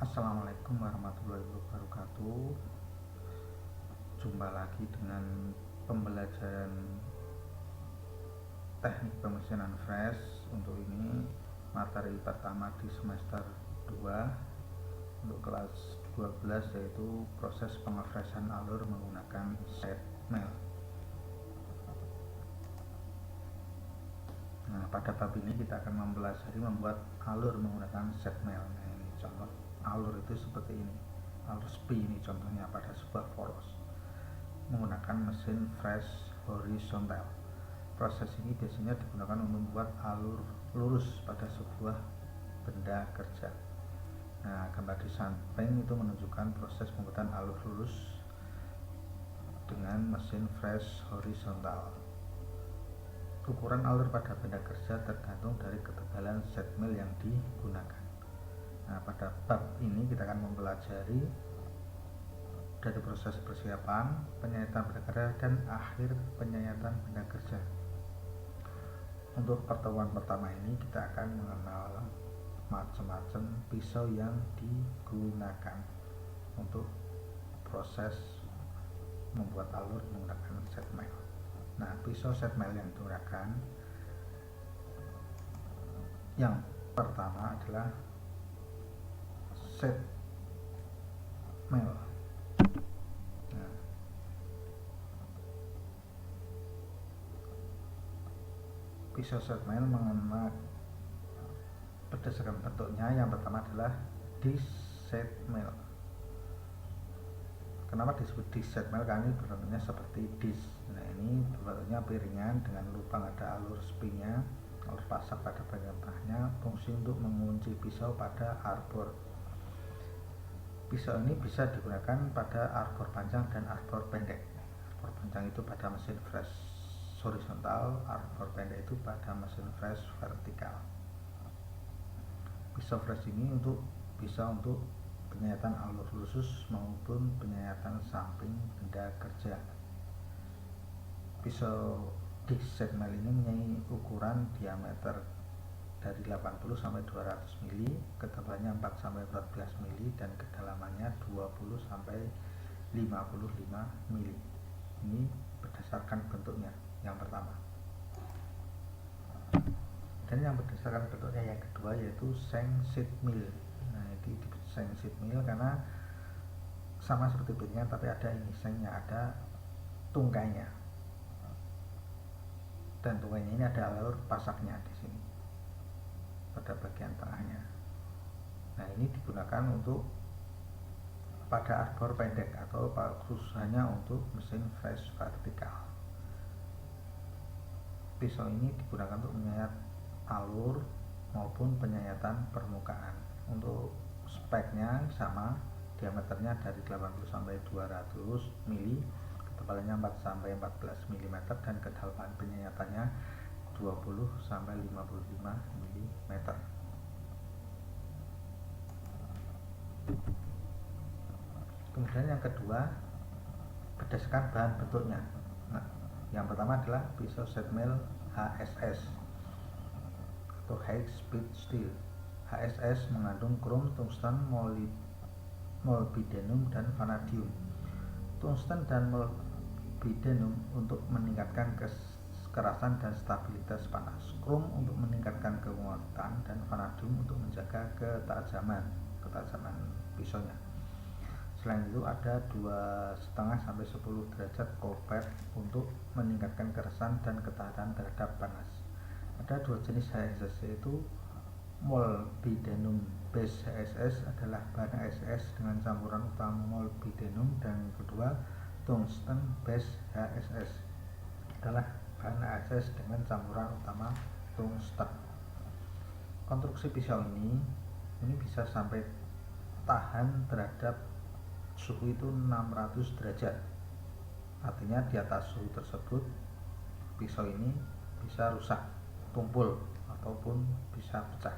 Assalamualaikum warahmatullahi wabarakatuh. Jumpa lagi dengan pembelajaran teknik pemesinan fresh. Untuk ini materi pertama di semester 2 untuk kelas 12, yaitu proses pengefreshan alur menggunakan set mel. Nah, pada bab ini kita akan mempelajari membuat alur menggunakan set mel. Nah, ini contoh alur itu seperti ini. Alur spi ini contohnya pada sebuah poros menggunakan mesin fresh horizontal. Proses ini biasanya digunakan untuk membuat alur lurus pada sebuah benda kerja. Nah, gambar di samping itu menunjukkan proses pembuatan alur lurus dengan mesin fresh horizontal. Ukuran alur pada benda kerja tergantung dari ketebalan set mil yang digunakan. Nah, pada bab ini kita akan mempelajari dari proses persiapan, penyayatan benda kerja, dan akhir penyayatan benda kerja. Untuk pertemuan pertama ini kita akan mengenal macam-macam pisau yang digunakan untuk proses membuat alur menggunakan set mil. Nah, pisau set mil yang digunakan yang pertama adalah set mil. Nah, pisau set mil mengenai berdasarkan bentuknya. Yang pertama adalah disc set mil. Kenapa disebut disc set mil? Karena ini bentuknya seperti disc. Nah, ini bentuknya piringan dengan lubang, ada alur spinya, alur pasak pada bagian tengahnya, fungsi untuk mengunci pisau pada arbor. Pisau ini bisa digunakan pada arbor panjang dan arbor pendek. Arbor panjang itu pada mesin fresh horizontal, arbor pendek itu pada mesin fresh vertikal. Pisau fresh ini bisa untuk penyayatan alur khusus maupun penyayatan samping benda kerja. Pisau disc set mil ini mempunyai ukuran diameter dari 80 sampai 200 mili, ketebalannya 4 sampai 14 mili, dan kedalamannya 20 sampai 55 mili. Ini berdasarkan bentuknya yang pertama. Dan yang berdasarkan bentuknya yang kedua yaitu seng-sit mil. Nah, ini seng-sit mil karena sama seperti piringan tapi ada ini sengnya, ada tungkainya. Dan tungkainya ini ada alur pasaknya di sini pada bagian tengahnya. Nah, ini digunakan untuk pada arbor pendek atau khususnya untuk mesin fresh vertikal. Pisau ini digunakan untuk menyayat alur maupun penyayatan permukaan. Untuk speknya sama, diameternya dari 80 sampai 200 mili, ketebalannya 4 sampai 14 mm, dan kedalaman penyayatannya 20 sampai 55 mm. Kemudian yang kedua berdasarkan bahan bentuknya. Nah, yang pertama adalah pisau set mil HSS atau high speed steel. HSS mengandung krom, tungsten, molybdenum, dan vanadium. Tungsten dan molybdenum untuk meningkatkan kekerasan dan stabilitas panas, krom untuk meningkatkan kekuatan, dan vanadium untuk menjaga ketajaman pisaunya. Selain itu ada 2,5 sampai 10 derajat Colbert untuk meningkatkan kerasan dan ketahanan terhadap panas. Ada dua jenis HSS, yaitu molybdenum base HSS adalah bahan HSS dengan campuran utama molybdenum, dan kedua tungsten base HSS adalah bahan HSS dengan campuran utama tungsten. Konstruksi pisau ini bisa sampai tahan terhadap suhu itu 600 derajat. Artinya di atas suhu tersebut pisau ini bisa rusak, tumpul, ataupun bisa pecah.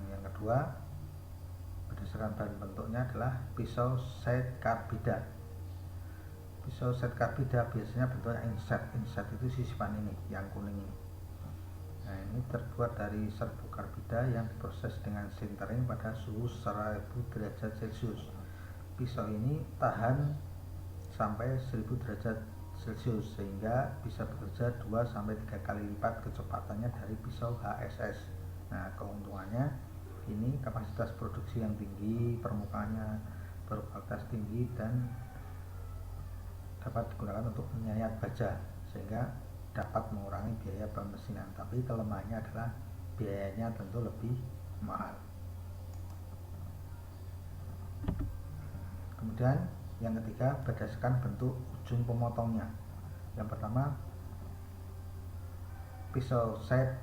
Yang kedua berdasarkan bahan bentuknya adalah pisau set karbida. Pisau set karbida biasanya bentuknya inset. Inset itu sisipan ini yang kuning ini. Nah, ini terbuat dari serbuk karbida yang diproses dengan sintering pada suhu 1000 derajat Celcius. Pisau ini tahan sampai 1000 derajat Celcius sehingga bisa bekerja 2-3 kali lipat kecepatannya dari pisau HSS. Nah, keuntungannya ini kapasitas produksi yang tinggi, permukaannya berkualitas tinggi dan dapat digunakan untuk menyayat baja sehingga dapat mengurangi biaya pemesinan. Tapi kelemahannya adalah biayanya tentu lebih mahal. Kemudian yang ketiga, berdasarkan bentuk ujung pemotongnya. Yang pertama, pisau side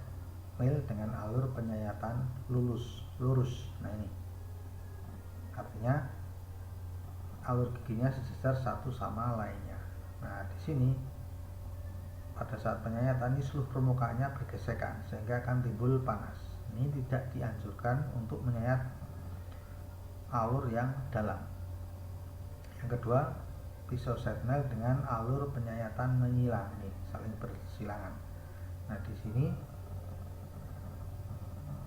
mill dengan alur penyayatan lurus. Nah, ini artinya alur giginya sejajar satu sama lainnya. Nah, di sini pada saat penyayatan ini seluruh permukaannya bergesekan sehingga akan timbul panas. Ini tidak dianjurkan untuk menyayat alur yang dalam. Yang kedua, pisau setnel dengan alur penyayatan menyilang, nih saling bersilangan. Nah, di sini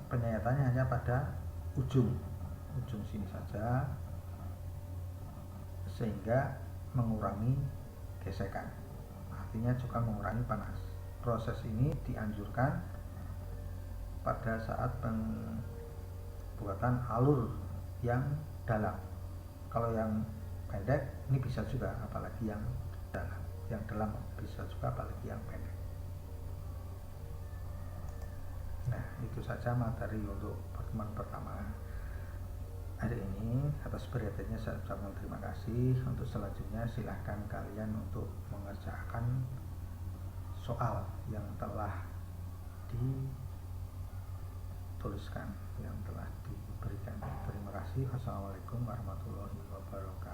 penyayatannya hanya pada ujung sini saja sehingga mengurangi gesekan. Artinya juga mengurangi panas. Proses ini dianjurkan pada saat pembuatan alur yang dalam. Kalau yang pendek ini bisa juga, apalagi yang dalam. Yang dalam bisa juga, apalagi yang pendek. Nah, itu saja materi untuk pertemuan pertama hari ini. Atas perhatiannya saya ucapkan terima kasih. Untuk selanjutnya silahkan kalian untuk mengerjakan soal yang telah dituliskan, yang telah diberikan. Terima kasih. Wassalamualaikum warahmatullahi wabarakatuh.